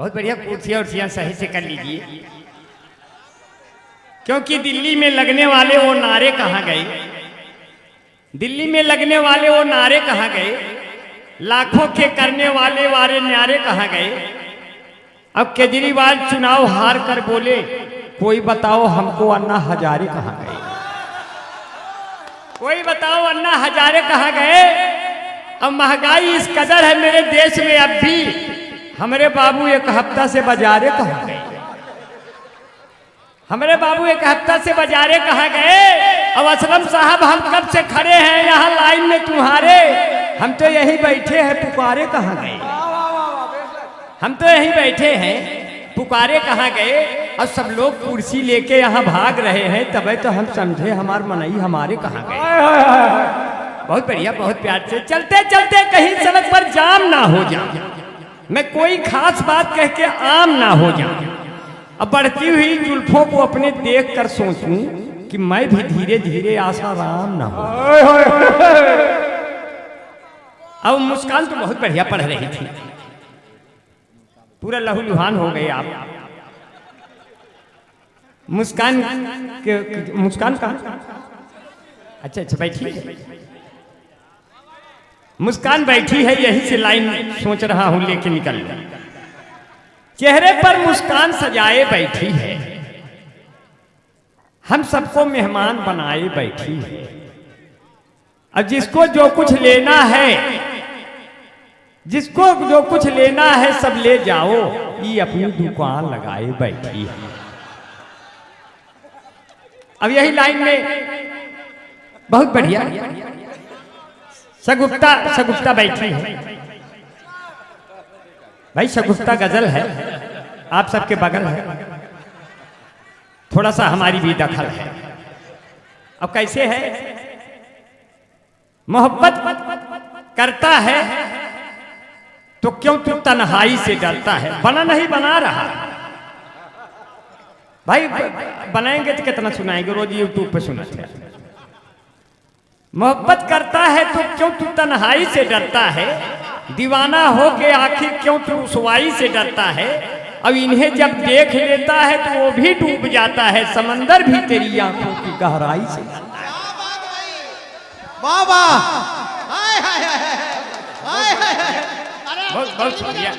बहुत बढ़िया, कुर्सियाँ उर्सियाँ सही से कर लीजिए, क्योंकि दिल्ली में लगने वाले वो नारे कहाँ गए? दिल्ली में लगने वाले वो नारे कहाँ गए? लाखों के करने वाले वारे न्यारे कहाँ गए? अब केजरीवाल चुनाव हार कर बोले, कोई बताओ हमको अन्ना हजारे कहाँ गए? कोई बताओ अन्ना हजारे कहाँ गए? अब महंगाई इस कदर है मेरे देश में, अब भी हमारे बाबू एक हफ्ता से बाजारे कहाँ गए? हमारे बाबू एक हफ्ता से बाजारे कहाँ गए? अब असलम साहब हम कब से खड़े हैं यहाँ लाइन में तुम्हारे, हम तो यहीं बैठे हैं पुकारे कहाँ गए? हम तो यहीं बैठे हैं पुकारे कहाँ गए? और सब लोग कुर्सी लेके यहाँ भाग रहे हैं, तभी तो हम समझे हमार मनई हमारे कहाँ गए। बहुत बढ़िया, बहुत प्यार से चलते चलते कहीं सड़क पर जाम ना हो जाए, मैं कोई खास बात कह के आम ना हो जाऊं, अब बढ़ती हुई जुल्फों को अपने देख कर सोचूं कि मैं भी धीरे धीरे आसाराम ना हो। अब मुस्कान तो बहुत बढ़िया पढ़ रही थी, पूरा लहूलुहान हो गए आप। मुस्कान मुस्कान कहाँ? अच्छा अच्छा बैठी है, मुस्कान बैठी है, यही से लाइन सोच रहा हूं लेके निकल गया। चेहरे पर मुस्कान सजाए बैठी है, हम सबको मेहमान बनाए बैठी है। अब जिसको जो कुछ लेना है, जिसको जो कुछ लेना है सब ले जाओ, ये अपनी दुकान लगाए बैठी है। अब यही लाइन में बहुत बढ़िया शगुफ्ता बैठी है भाई, शगुफ्ता गजल है, आप सबके बगल है, थोड़ा सा हमारी भी दखल है। अब कैसे है? मोहब्बत करता है तो क्यों तू तन्हाई से डरता है? बना नहीं बना रहा भाई, बनाएंगे तो कितना सुनाएंगे, रोज यूट्यूब पे सुनाते हैं। मोहब्बत करता है तो क्यों तू तन्हाई से डरता है? दीवाना हो के आखिर क्यों तू रुसवाई से डरता है? अब इन्हें जब देख लेता है तो वो भी डूब जाता है, समंदर भी तेरी आंखों की गहराई से। बाबा बहुत बहुत शुक्रिया,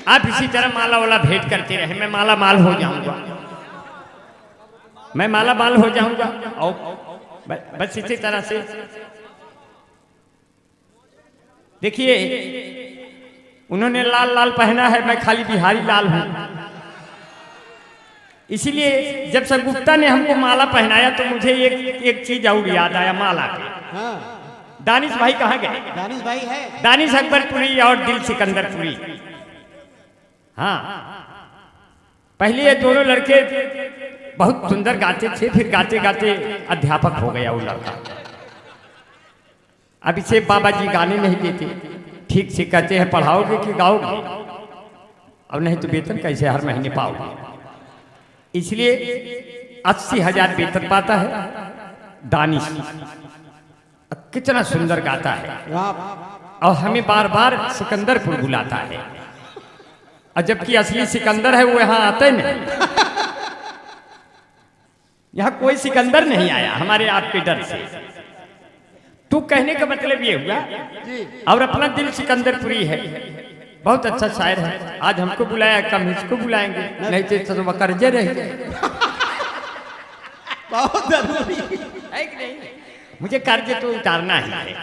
आप इसी तरह माला वाला भेंट करते रहे, मैं माला माल हो जाऊंगा, मैं माला माल हो जाऊंगा। और बस इसी तरह से देखिए, उन्होंने लाल लाल पहना है, मैं खाली बिहारी लाल हूं। इसीलिए जब शगुफ्ता ने हमको माला पहनाया तो मुझे एक चीज और याद आया माला के। हाँ। दानिश भाई कहाँ गए? दानिश भाई है, दानिश अकबरपुरी और दिल सिकंदरपुरी। हाँ, पहले ये दोनों लड़के बहुत सुंदर गाते थे, फिर गाते गाते अध्यापक हो गया वो लड़का। अब इसे बाबा जी गाने नहीं देते, ठीक से कहते हैं पढ़ाओगे कि गाओगे, और नहीं तो वेतन कैसे हर महीने पाओगे। इसलिए 80,000 वेतन पाता है दानिश, कितना सुंदर गाता है, और हमें बार बार सिकंदरपुर बुलाता है, और जबकि असली सिकंदर है वो यहाँ आते नहीं। यहाँ कोई सिकंदर नहीं आया हमारे आपके डर से। तू कहने का मतलब ये हुआ, और अपना दिल सिकंदरपुरी है, बहुत अच्छा शायर है। आज हमको बुलाया, कम इसको बुलाएंगे, नहीं तो कर्जे रहेंगे। बहुत जरूरी है कि नहीं? मुझे कर्ज तो उतारना ही है।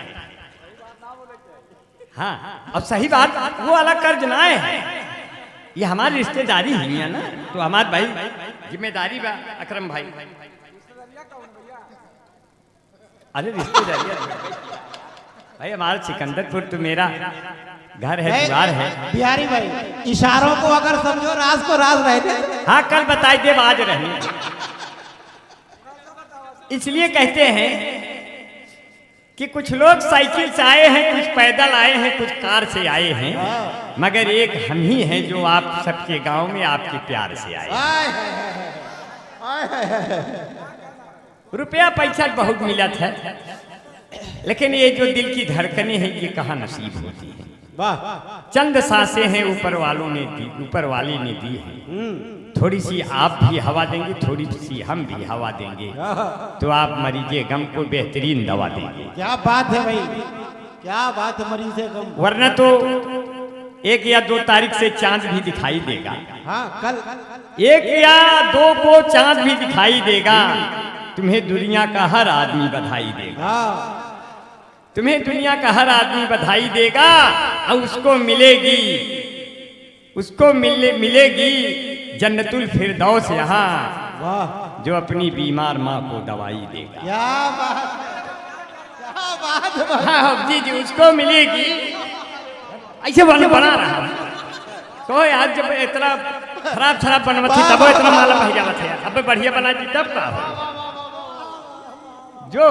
हाँ, अब सही बात, वो वाला कर्ज ना है, ये हमारी रिश्तेदारी ही है ना, तो हमारे भाई जिम्मेदारी बा। अकरम भाई, अरे रिश्तेदारी भाई, हमारा सिकंदरपुर तो मेरा घर है, द्वार है। बिहारी भाई, इशारों को अगर समझो राज को राज रह दे। हाँ, कल बताई दे, आज रहे। इसलिए कहते हैं कि कुछ लोग साइकिल से आए हैं, कुछ पैदल आए हैं, कुछ कार से आए हैं, मगर एक हम ही हैं जो आप सबके गांव में आपके प्यार से आए। रुपया पैसा बहुत मिला था, लेकिन ये जो दिल की धड़कनें हैं ये कहाँ नसीब होती हैं। वाह। चंद सांसें हैं ऊपर वालों ने दी, ऊपर वाले ने दी है। थोड़ी सी आप भी हवा देंगे, थोड़ी सी हम भी हवा देंगे, तो आप मरीजे गम को बेहतरीन दवा देंगे। क्या बात है भाई, क्या बात है, मरीज गम। वरना तो 1 या 2 तारीख से चांद भी दिखाई देगा। हाँ, कल 1 या 2 को चांद भी दिखाई देगा। तुम्हें दुनिया का हर आदमी बधाई देगा। हाँ, तुम्हें दुनिया का हर आदमी बधाई देगा। और उसको मिलेगी, उसको मिलेगी जन्नतुल फिरदौस यहाँ, वाह। जो अपनी बीमार माँ को दवाई देगा। क्या बात, क्या बात है भाई। हाँ जी जी, उसको मिलेगी। ऐसे बना रहा तो यार, जब इतना खराब बनवती तब इतना माला बह जावत है। अब बढ़िया बना दी तब का जो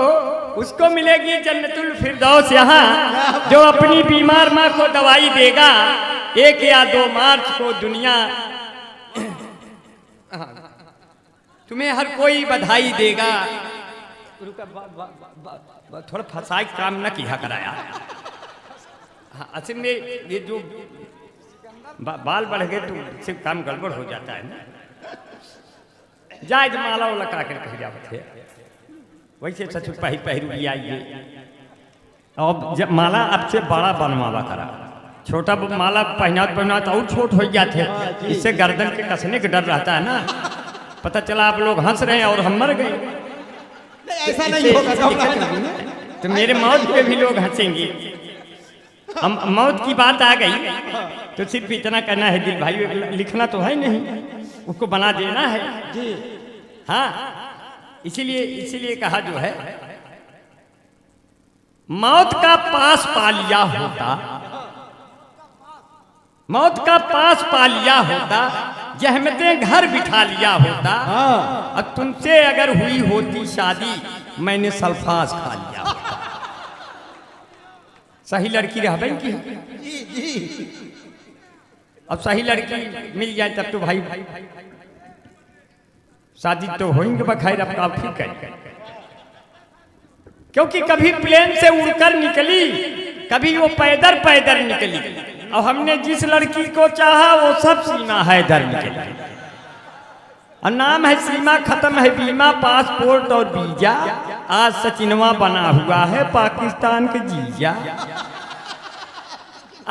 उसको मिलेगी जन्नतुल फिरदौस यहाँ, जो अपनी बीमार माँ को दवाई देगा। 1 या 2 मार्च को दुनिया तुम्हें हर कोई बधाई देगा। थोड़ा फसाई काम न किया कराया। हाँ, असल में ये जो बाल बढ़ गए तो इससे काम गड़बड़ हो जाता है ना। जायज माला वाला करा कर कह जावत है। वैसे सच पहिरू आइए। अब जब माला आपसे बड़ा बनवावा करा, छोटा माला पहनात और छोट हो जाते हैं। इससे गर्दन के कसने का डर रहता है ना। पता चला आप लोग हंस रहे हैं और हम मर गए। ऐसा नहीं होगा तो मेरे मौत पे भी लोग हंसेंगे। हम मौत की बात आ गई तो सिर्फ इतना करना है दिल भाई, लिखना तो है नहीं, उसको बना देना है जी। हाँ, इसीलिए कहा जो है, मौत का पास पा लिया होता, मौत का पास पा लिया होता, जहमतें घर बिठा लिया होता। अब तुमसे अगर हुई होती शादी, मैंने सल्फास खा लिया होता। सही लड़की रहबे की जी जी। अब सही लड़की मिल जाए तब तो भाई शादी तो होंगे बखैर। अब आप ठीक है, क्योंकि कभी प्लेन से उड़कर निकली, कभी वो पैदल निकली। और हमने जिस लड़की को चाहा वो सब सीमा हैदर निकली। और नाम है सीमा, खत्म है बीमा, पासपोर्ट और वीजा। आज सचिनवा बना हुआ है पाकिस्तान के जीजा।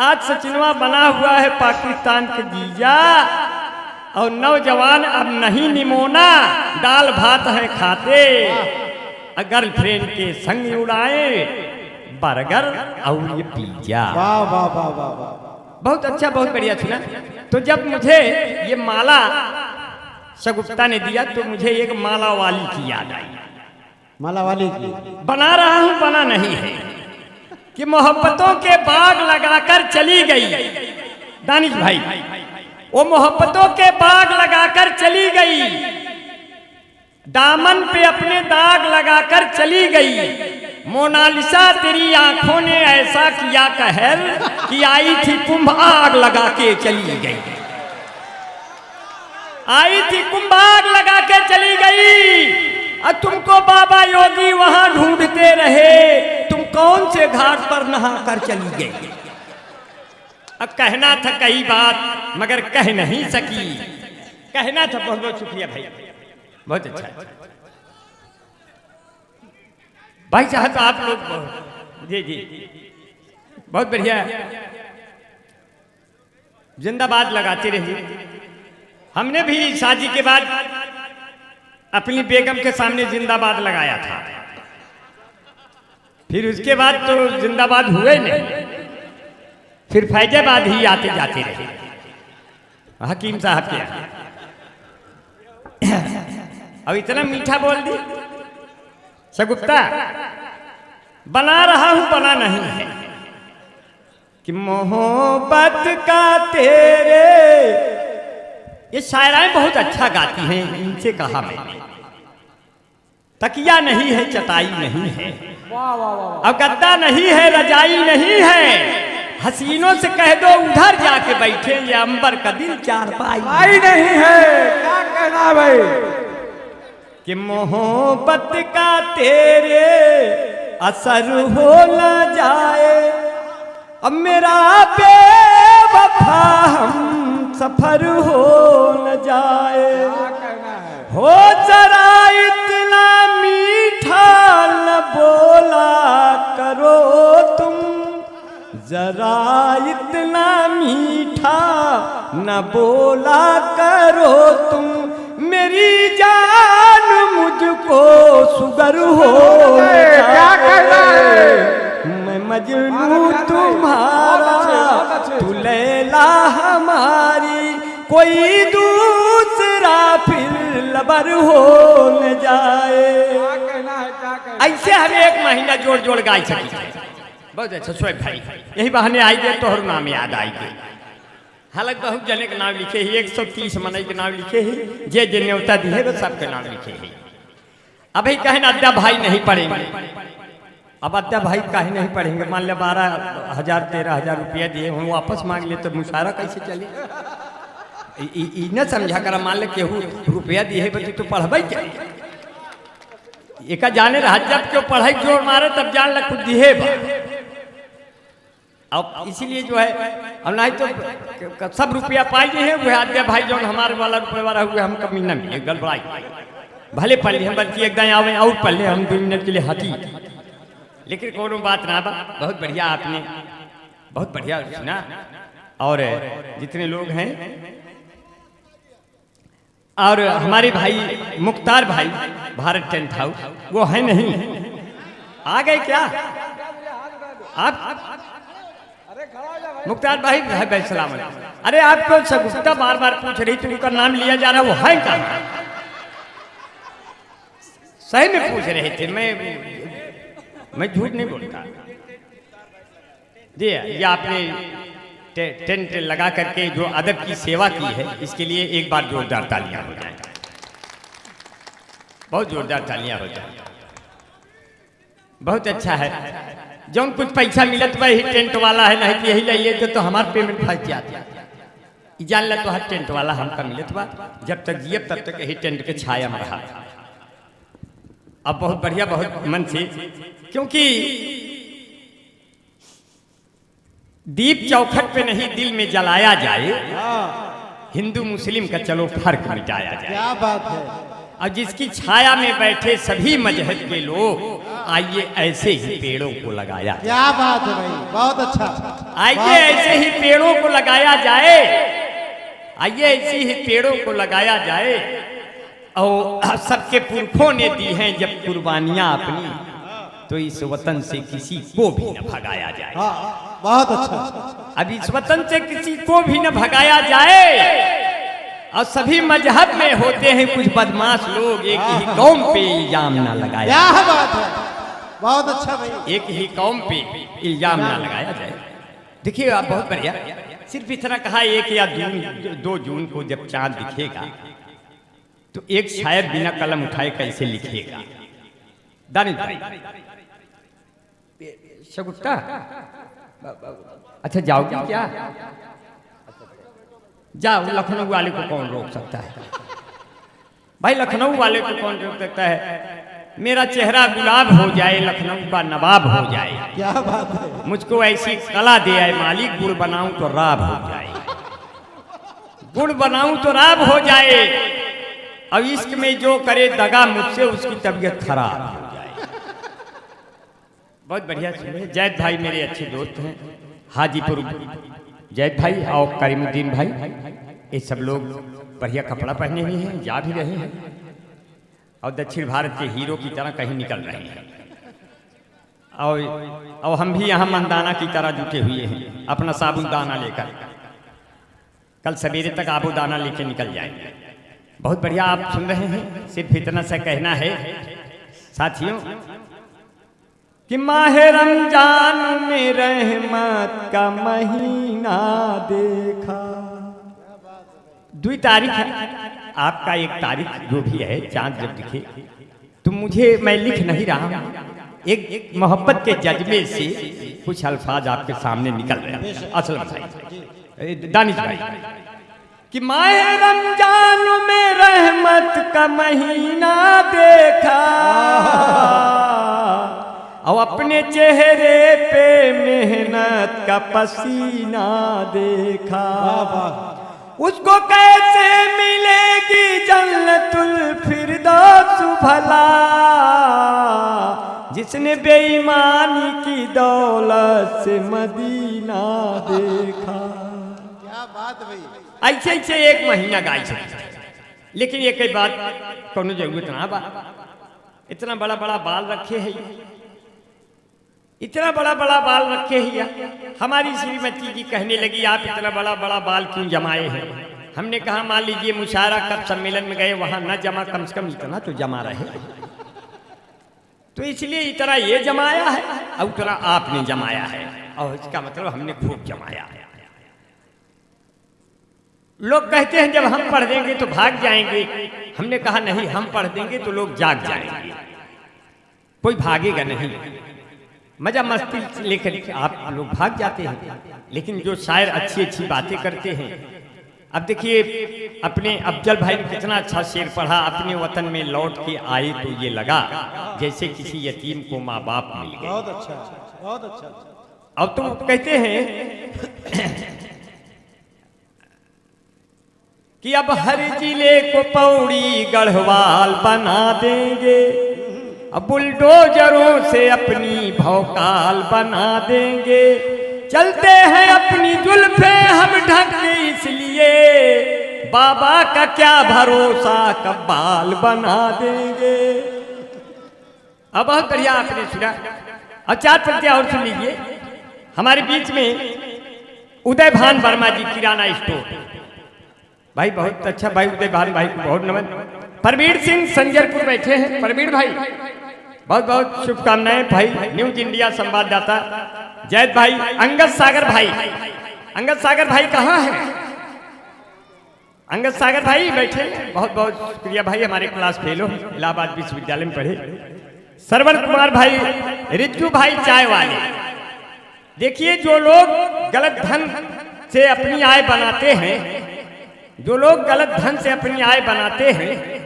आज सचिनवा बना हुआ है पाकिस्तान के जीजा। और नौजवान अब नहीं निमोना, दाल भात है खाते। गर्लफ्रेंड के संग उड़ाए बर्गर और ये पिज्जा। वाह वाह वाह वाह वाह। बहुत अच्छा, बहुत बढ़िया सुना। तो जब मुझे ये माला शगुफ्ता ने दिया तो मुझे एक माला वाली की याद आई। माला वाली की बना रहा हूं, बना नहीं है, कि मोहब्बतों के बाग लगाकर चली गई दानिश भाई। वो मोहब्बतों के बाग लगाकर चली गई, दामन पे अपने दाग लगाकर चली गई। मोनालिसा तेरी आंखों ने ऐसा किया कहर, कि आई थी कुंभ आग लगा के चली गई। आई थी कुंभ आग लगा के चली गई। और तुमको बाबा योगी वहां ढूंढते रहे, तुम कौन से घाट पर नहा कर चली गई। अब कहना था कई बात मगर कह नहीं सकी, कहना था। बहुत बहुत शुक्रिया भाई, बहुत अच्छा भाई साहब। तो आप लोग जी जी बहुत बढ़िया, जिंदाबाद लगाते रहिए। हमने भी शादी के बाद अपनी बेगम के सामने जिंदाबाद लगाया था, फिर उसके बाद तो जिंदाबाद हुए नहीं, फिर फैजाबाद ही आते जाते रहे हकीम साहब के। अब इतना मीठा बोल दी शगुफ्ता, बना रहा हूं बना नहीं है, कि मोहब्बत का तेरे। ये शायराएं बहुत अच्छा गाती हैं, इनसे कहा मैंने। तकिया नहीं है, चटाई नहीं है, अब गद्दा नहीं है, रजाई नहीं है। हसीनों से कह दो उधर जाके बैठे, ये अंबर का दिल चारपाई नहीं है। क्या कहना भाई, कि मोहब्बत का तेरे असर हो न जाए, अब मेरा बेवफा हम सफर हो न जाए, हो जरा इतना मीठा न बोला करो तुम, जरा इतना मीठा न बोला करो तुम, मेरी जान मुझको सुगर हो क्या कहना है? मैं मजनू तुम्हारा, तू लैला हमारी, कोई दूसरा फिर लबर हो न जाए। ऐसे हम 1 महीना जोड़ जोड़ गाई सकी। बहुत अच्छा शोएब भाई, यही बहाने आई गए तोहर नाम याद आई गए। हालांकि बहुत जने के नाम लिखे ही, 130 मनई के नाम लिखे ही, जे जे न्योता दिए वो सबके नाम लिखे ही। अभी कहें अद्या भाई नहीं पढ़ेंगे, अब अद्या भाई काहे नहीं पढ़ेंगे? मान लिया 12,000 13,000 रुपया दिए, हम वापस मांग ले तो मुशारा कैसे चले? न समझा कर, मान ले केहू रुपया दिए बच्चे तो पढ़ब क्या? एक जाने रहा जब क्यों पढ़ाई जोर मारे तब जान लग खुद दिए। अब इसीलिए जो है, अब नहीं तो सब रुपया पाई है वह आद्या भाई जो हमारे वाला रुपये वाला हुए हम कमी न मिले गड़बड़ाई। भले पढ़ लिए हम, बल्कि एक दिन आवे और पढ़ ले हम 2 मिनट के लिए हटी, लेकिन कोनो बात ना बा। बहुत बढ़िया आपने, बहुत बढ़िया सुना। और जितने लोग हैं, और हमारे भाई मुख्तार भाई भारत टेंट हाउस, वो है नहीं, आ गए क्या आप? मुख्तार भाई भाई सलाम। अरे आपको सगुफ्ता बार बार पूछ रही थी, उनका नाम लिया जा रहा, वो है कहाँ? सही में पूछ रहे थे, मैं झूठ नहीं बोलता जी। ये आपने टेंट लगा करके जो अदब की सेवा की है, इसके लिए एक बार जोरदार तालियां हो जाए, बहुत जोरदार तालियां हो जाए। बहुत अच्छा है। जौन कुछ पैसा मिलत वही टेंट वाला है, नहीं यही लाइए तो हमार पेमेंट फंस जाता। जान ल तो हर टेंट वाला हमका मिलत बा, जब तक जियब तब तक यही टेंट के छाया में रहा। अब बहुत बढ़िया, बहुत मन से, क्योंकि दीप चौखट पे नहीं दिल में जलाया जाए, हिंदू मुस्लिम का चलो फर्क मिटाया जाए। क्या बात है। और जिसकी छाया में बैठे सभी मजहब के लोग, आइए ऐसे ही पेड़ों को लगाया। क्या बात है भाई, बहुत अच्छा। आइए ऐसे ही पेड़ों को लगाया जाए, आइए ऐसे ही पेड़ों को लगाया जाए। और सबके पुरखों ने दी हैं जब कुर्बानियां अपनी, तो इस वतन से किसी को भी न भगाया जाए। बहुत अच्छा। अब इस वतन से किसी को भी न भगाया जाए। और सभी मजहब में होते हैं कुछ बदमाश लोग, एक ही कौम पे इल्जाम ना लगाया। क्या बात है, बहुत अच्छा भाई। एक ही कौम पे इल्जाम ना लगाया जाए। देखिए आप, बहुत बढ़िया। सिर्फ इतना कहा 1 या 2 जून को जब चांद दिखेगा, तो एक शायर बिना कलम उठाए कैसे लिखेगा? दानिश भाई शगुफ्ता, अच्छा जाओगी क्या? जाओ, लखनऊ वाले को कौन रोक सकता है भाई? लखनऊ वाले को कौन रोक सकता है? मेरा चेहरा गुलाब हो जाए, लखनऊ का नवाब हो जाए। क्या बात है। मुझको ऐसी कला दे आए मालिक, गुड़ बनाऊं तो राब हो जाए, गुड़ बनाऊं तो राब हो जाए। अब इश्क में जो करे दगा मुझसे, उसकी तबीयत खराब हो जाए। बहुत बढ़िया सुने। जैद भाई मेरे अच्छे दोस्त हैं, हाजीपुर जैद भाई और करीमुद्दीन भाई, ये सब लोग बढ़िया कपड़ा पहने हुए हैं, जा भी रहे हैं और दक्षिण भारत के हीरो की तरह कहीं निकल रहे हैं। और हम भी यहाँ मंदाना की तरह जुटे हुए हैं, अपना साबुन दाना लेकर। कल सवेरे तक आबू दाना लेके निकल जाएंगे। बहुत बढ़िया आप सुन रहे हैं। सिर्फ इतना सा कहना है साथियों कि माह रमजान में रहमत का महीना देखा। 2 तारीख है, आपका 1 तारीख जो भी है, चांद जब दिखे तो मुझे, मैं लिख नहीं रहा हूं, एक मोहब्बत के जज्बे से कुछ अल्फाज आपके सामने निकल रहे हैं। असलम भाई, दानिश भाई, कि माह रमजान में रहमत का महीना देखा और अपने चेहरे पे मेहनत का पसीना देखा। उसको कैसे मिलेगी जन्नतुल फिरदौस भला, जिसने बेईमानी की दौलत से मदीना देखा। क्या बात भाई। ऐसे ऐसे एक महीना गाय से, लेकिन ये कई बात कोनो जरूरत ना बा। इतना बड़ा बड़ा बाल रखे है, इतना बड़ा बड़ा बाल रखे ही। हमारी श्रीमती जी कहने लगी आप इतना बड़ा बड़ा बाल क्यों जमाए हैं। हमने कहा मान लीजिए मुशायरा कब सम्मेलन में गए वहां न जमा, कम से कम इतना तो जमा रहे, तो इसलिए इतना ये जमाया है और उतना आपने जमाया है, और इसका मतलब हमने खूब जमाया है। लोग कहते हैं जब हम पढ़ देंगे तो भाग जाएंगे। हमने कहा नहीं, हम पढ़ देंगे तो लोग जाग जाएंगे, कोई भागेगा नहीं। मजा मस्ती लेकर आप लोग भाग जाते हैं, लेकिन जो शायर अच्छी अच्छी बातें करते हैं। अब देखिए अपने अफजल भाई ने कितना अच्छा शेर पढ़ा, अपने वतन में लौट के आए तो ये लगा जैसे किसी यतीम को माँ बाप मिल गए। बहुत अच्छा, बहुत अच्छा। अब तो कहते हैं कि अब हर जिले को पौड़ी गढ़वाल बना देंगे, अब बुलडोजरों से अपनी भौकाल बना देंगे। चलते हैं अपनी जुल्फे हम ढक इसलिए, बाबा का क्या भरोसा कब बाल बना देंगे। अब बहुत बढ़िया आपने सुना। अब चार पंक्तियां और सुन लीजिए। हमारे बीच में उदय भान वर्मा जी, किराना स्टोर भाई, बहुत अच्छा भाई उदय भान भाई को बहुत नमन। परवीर सिंह संजरपुर बैठे हैं, परवीर भाई बहुत बहुत शुभकामनाएं। भाई न्यूज इंडिया संवाददाता जैद भाई, अंगद सागर भाई, अंगद सागर भाई कहाँ हैं? अंगद सागर भाई बैठे, बहुत बहुत शुक्रिया भाई, हमारे क्लास फेलो, इलाहाबाद विश्वविद्यालय में पढ़े। सरवन कुमार भाई, रिज्जू भाई चाय वाले। देखिए जो लोग गलत धन से अपनी आय बनाते हैं, जो लोग गलत धन से अपनी आय बनाते हैं,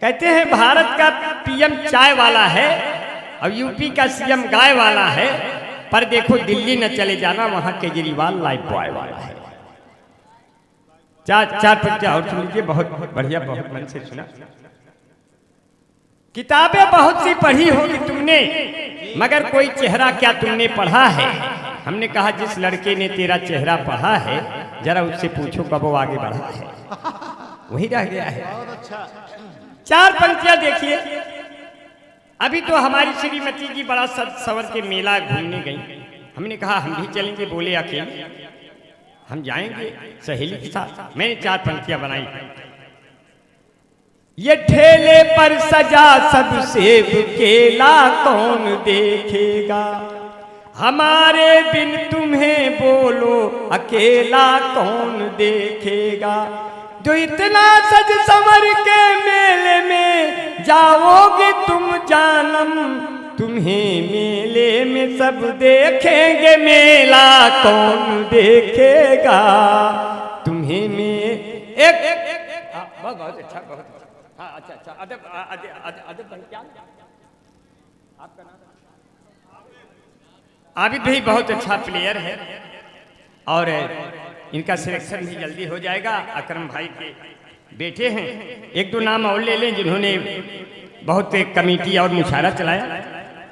कहते हैं भारत का पीएम चाय वाला है और यूपी का सीएम गाय वाला है, पर देखो दिल्ली न चले जाना, वहां केजरीवाल लाइफ बॉय वाला है। चार पंक्तियां और सुन लीजिए, बहुत बढ़िया, बहुत मन से सुना। किताबें बहुत सी पढ़ी होगी तुमने, मगर कोई चेहरा क्या तुमने पढ़ा है। हमने कहा जिस लड़के ने तेरा चेहरा पढ़ा है, जरा उससे पूछो कब वो आगे बढ़ा है, वही रह गया है। चार पंक्तियां देखिए। अभी तो हमारी श्रीमती जी बड़ा सवर के मेला घूमने गई। हमने कहा हम भी चलेंगे, बोले अकेले हम जाएंगे सहेली के साथ। मैंने चार पंक्तियां बनाई। ये ठेले पर सजा सब सेब केला कौन देखेगा, हमारे बिन तुम्हें बोलो अकेला कौन देखेगा। जो इतना सज संवर के मेले में जाओगे तुम जानम, तुम्हें मेले में सब देखेंगे, मेला कौन देखेगा तुम्हें। में एक बहुत अच्छा, बहुत अच्छा। हाँ अच्छा अच्छा, अदब क्या आपका नाम? आबिद भाई बहुत अच्छा प्लेयर है और इनका सिलेक्शन भी जल्दी हो जाएगा। अकरम भाई के बेटे हैं। एक दो नाम और ले लें जिन्होंने बहुत एक कमेटी और मुशायरा चलाया।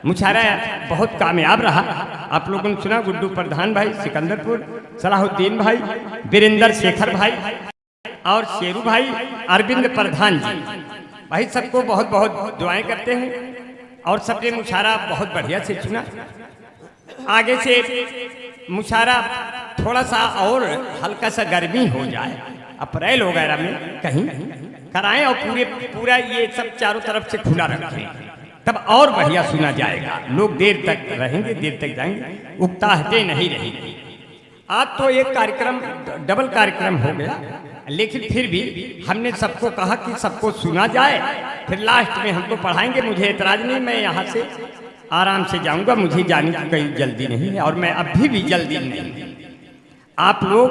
मुशायरा बहुत कामयाब रहा। आप लोगों ने सुना, गुड्डू प्रधान भाई सिकंदरपुर, सलाहुद्दीन भाई, वीरेंद्र शेखर भाई और शेरू भाई, अरविंद प्रधान जी भाई, सबको बहुत बहुत दुआएं करते हैं और सबने मुशायरा बहुत बढ़िया से चुना। आगे से मुशायरा थोड़ा सा और हल्का सा गर्मी हो जाए, अप्रैल वगैरह में कहीं कराएं और पूरा ये सब चारों तरफ से खुला रखें, तब और बढ़िया सुना जाएगा। लोग देर तक रहेंगे, देर तक जाएंगे, उकताहटें नहीं रहेंगी। आज तो एक कार्यक्रम डबल कार्यक्रम हो गया, लेकिन फिर भी हमने सबको कहा कि सबको सुना जाए, फिर लास्ट में हमको पढ़ाएंगे। मुझे एतराज नहीं, मैं यहाँ से आराम से जाऊंगा, मुझे जाने की कोई जल्दी नहीं है और मैं अभी भी जल्दी नहीं। आप लोग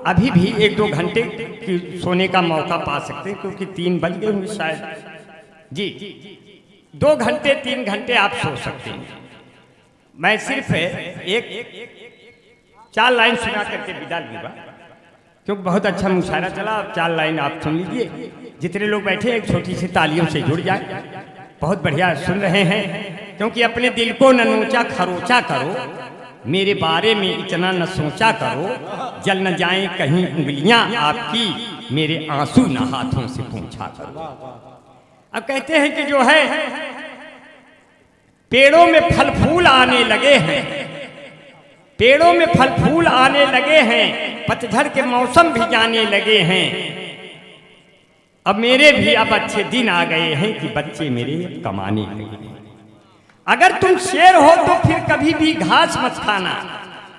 अभी भी 1-2 घंटे की सोने का मौका पा सकते हैं, क्योंकि 3 बज गए होंगे शायद जी। 2 घंटे 3 घंटे आप सो सकते हैं। मैं सिर्फ एक 4 लाइन सुना करके विदा लूंगा, क्योंकि बहुत अच्छा मुशायरा चला। 4 लाइन आप सुन लीजिए, जितने लोग बैठे एक छोटी सी तालियों से जुड़ जाए। बहुत बढ़िया सुन रहे हैं, क्योंकि अपने दिल को न नोचा खरोचा करो, मेरे बारे में इतना न सोचा करो, जल न जाए कहीं उंगलियां आपकी, मेरे आंसू न हाथों से पूछा करो। अब कहते हैं कि जो है पेड़ों में फल फूल आने लगे हैं, पेड़ों में फल फूल आने लगे हैं, पतझड़ के मौसम भी जाने लगे हैं। अब मेरे भी अब अच्छे दिन आ गए हैं कि बच्चे मेरे कमाने लगे हैं। अगर तुम शेर हो तो फिर कभी भी घास मत खाना,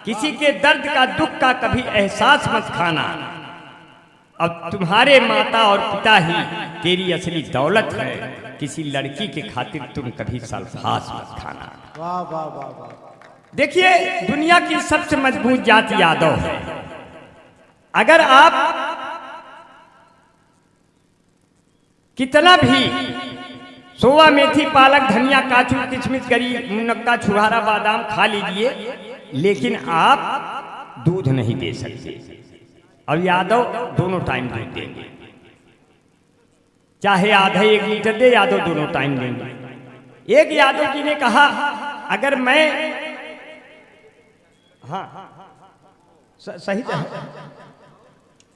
किसी के दर्द का दुख का कभी एहसास मत खाना। अब तुम्हारे माता और पिता ही तेरी असली दौलत है, किसी लड़की के खातिर तुम कभी सल्फास मत खाना। वाह वाह वाह वाह। देखिए, दुनिया की सबसे मजबूत जाति यादव है। अगर आप कितना भी सोवा, मेथी, पालक, धनिया, काजू, किशमिश, गरी, मुनक्का, छुहारा, बादाम खा लीजिए, लेकिन आप दूध नहीं दे सकते। अब यादव दोनों टाइम दूध देंगे, चाहे आधा 1 लीटर दे, यादव दोनों टाइम देंगे। एक यादव जी ने कहा, अगर मैं सही है,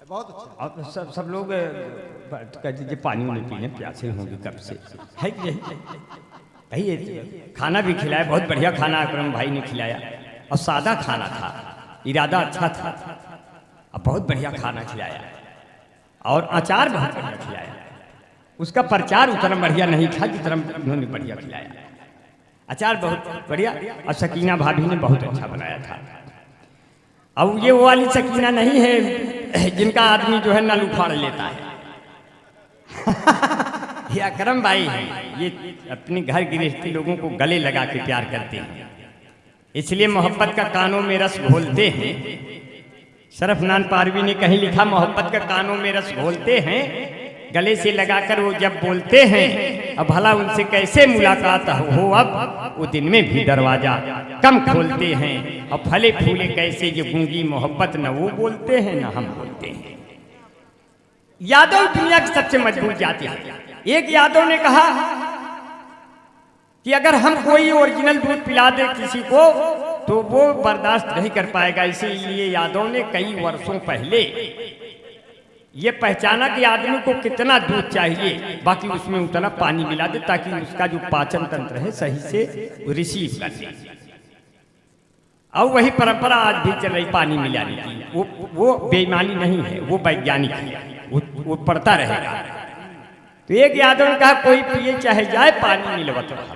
बहुत अच्छा। अब सब लोग कह दीजिए पानी नहीं पीने, प्यासे होंगे कब से, है कि नहीं? खाना भी खिलाया, बहुत बढ़िया खाना अकरम भाई ने खिलाया, और सादा खाना था, इरादा अच्छा था। अब बहुत बढ़िया खाना खिलाया, और अचार बहुत बढ़िया खिलाया। उसका प्रचार उतना बढ़िया नहीं था जितना उन्होंने बढ़िया खिलाया। अचार बहुत बढ़िया, और सकीना भाभी ने बहुत अच्छा बनाया था। अब ये वो वाली सकीना नहीं है जिनका आदमी जो है नल उखाड़ लेता है। ये अकरम भाई है, ये अपने घर गृहस्थी लोगों को गले लगा के प्यार करते हैं, इसलिए मोहब्बत का कानों में रस घोलते हैं। शरफनान पारवी ने कहीं लिखा, मोहब्बत का कानों में रस घोलते हैं, गले से लगाकर वो जब बोलते हैं, अब भला उनसे कैसे मुलाकात हो, अब वो दिन में भी दरवाजा कम खोलते हैं। और फले फूले कैसे ये गूंगी मोहब्बत, न वो बोलते हैं न हम बोलते हैं। यादव दुनिया की सबसे मजबूत जाति है। एक यादव ने कहा कि अगर हम कोई ओरिजिनल दूध पिला दे किसी को तो वो बर्दाश्त नहीं कर पाएगा। इसीलिए यादव ने कई वर्षों पहले ये पहचाना कि आदमी को कितना दूध चाहिए, बाकी उसमें उतना पानी मिला दे ताकि उसका जो पाचन तंत्र है सही से रिसीव कर ले। और वही परंपरा आज भी चल रही पानी मिलाने की। वो बेईमानी नहीं है, वो वैज्ञानिक है, वो पड़ता रहेगा। तो एक यादव ने कहा, कोई पिए चाहे जाए पानी मिलवत रहा।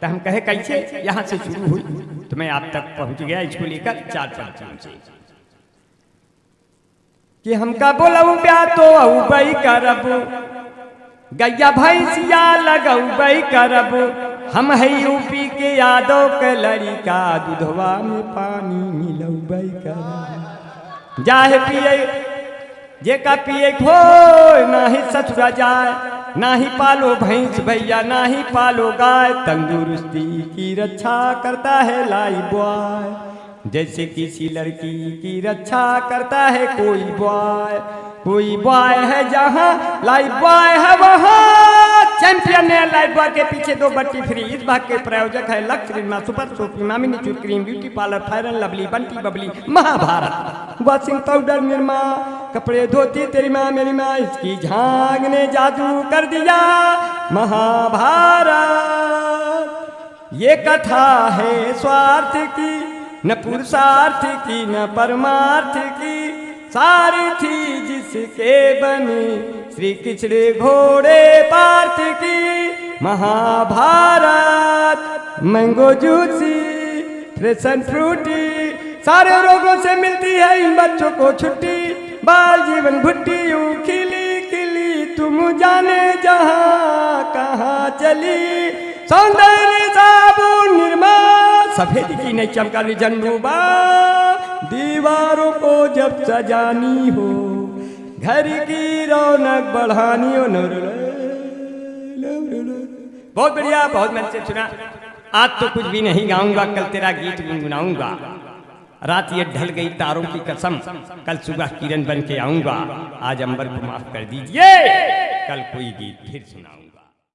तो हम कहे कैसे, यहाँ से शुरू हुई तो मैं आप तक पहुंच गया, इसको लेकर 4 पंक्तियों से कि हमका बोलऊ ब्या तो अउबई करब, गैया भैंसिया लगउबई करब, हम है यूपी के यादव के लड़का, दूधवा में पानी मिलउबई करब। जाहे पिए जे का पिए खो, ना ही ससुरा जाए, ना ही पालो भैंस भैया, ना ही पालो गाय, तंदुरुस्ती की रक्षा करता है लाई बॉय, जैसे किसी लड़की की रक्षा करता है कोई बॉय। कोई बॉय है जहाँ लाइफ बॉय है वहाँ, चैंपियन है लाइफ बॉय के पीछे 2 बट्टी फ्री। इस भाग के प्रायोजक है लक्ष्य रिनमा सुपर सोपी मामिनी चूर cream beauty parlour fair and lovely Bunty Babli Mahabharat washing powder Nirma कपड़े धोती तेरी माँ मेरी माँ, इसकी झांग ने जादू कर दिया महाभारत। ये कथा है स्वार्थ की न पुरुषार्थ की न परमार्थ की, सारी थी जिसके बने श्री कृष्ण घोड़े पार्थ की। Mahabharat mango juicy fresh and Frooti, सारे रोगों से मिलती है इन बच्चों को छुट्टी। बाल जीवन भुट्टी यूं खिली खिली, तुम जाने जहाँ कहाँ चली। सौंदर्य साबुन निर्मा सफेद की नहीं चमकाली झंडूबा, दीवारों को जब सजानी हो, घर की रौनक बढ़ानी हो। बहुत बढ़िया, बहुत मन से सुना। आज तो कुछ भी नहीं गाऊंगा, कल तेरा गीत गुनगुनाऊंगा। रात ये ढल गई तारों की कसम, कल सुबह किरण बन के आऊंगा। आज अंबर को माफ कर दीजिए, कल कोई गीत फिर सुनाऊंगा।